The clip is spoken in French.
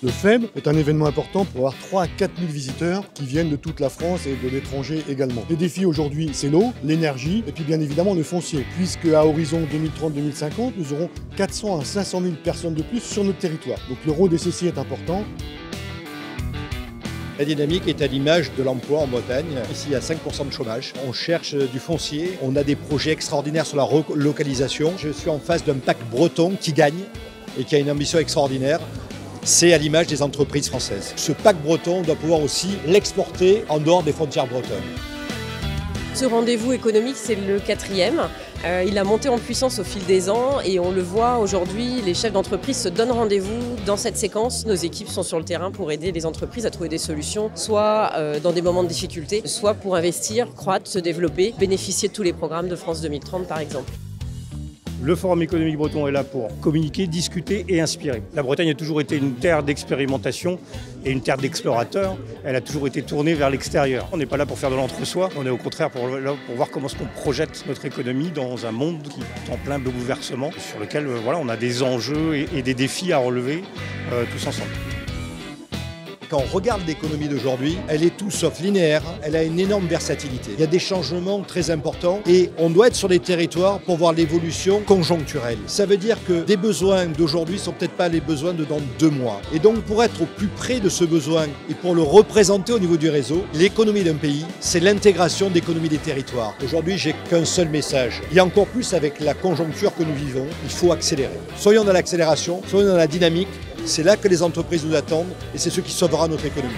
Le FEB est un événement important pour avoir 3 à 4 000 visiteurs qui viennent de toute la France et de l'étranger également. Les défis aujourd'hui, c'est l'eau, l'énergie et puis bien évidemment le foncier, puisque à horizon 2030-2050, nous aurons 400 à 500 000 personnes de plus sur notre territoire. Donc le rôle des CCI est important. La dynamique est à l'image de l'emploi en Bretagne. Ici, il y a 5% de chômage. On cherche du foncier. On a des projets extraordinaires sur la relocalisation. Je suis en face d'un PAC breton qui gagne et qui a une ambition extraordinaire. C'est à l'image des entreprises françaises. Ce PAC breton, on doit pouvoir aussi l'exporter en dehors des frontières bretonnes. Ce rendez-vous économique, c'est le 4e. Il a monté en puissance au fil des ans et on le voit aujourd'hui, les chefs d'entreprise se donnent rendez-vous dans cette séquence. Nos équipes sont sur le terrain pour aider les entreprises à trouver des solutions, soit dans des moments de difficulté, soit pour investir, croître, se développer, bénéficier de tous les programmes de France 2030 par exemple. Le Forum économique breton est là pour communiquer, discuter et inspirer. La Bretagne a toujours été une terre d'expérimentation et une terre d'explorateurs. Elle a toujours été tournée vers l'extérieur. On n'est pas là pour faire de l'entre-soi, on est au contraire pour voir comment est-ce qu'on projette notre économie dans un monde qui est en plein bouleversement, sur lequel on a des enjeux et des défis à relever tous ensemble. Quand on regarde l'économie d'aujourd'hui, elle est tout sauf linéaire, elle a une énorme versatilité. Il y a des changements très importants et on doit être sur les territoires pour voir l'évolution conjoncturelle. Ça veut dire que des besoins d'aujourd'hui ne sont peut-être pas les besoins de dans 2 mois. Et donc pour être au plus près de ce besoin et pour le représenter au niveau du réseau, l'économie d'un pays, c'est l'intégration d'économie des territoires. Aujourd'hui, j'ai qu'un seul message. Et encore plus avec la conjoncture que nous vivons, il faut accélérer. Soyons dans l'accélération, soyons dans la dynamique. C'est là que les entreprises nous attendent et c'est ce qui sauvera notre économie.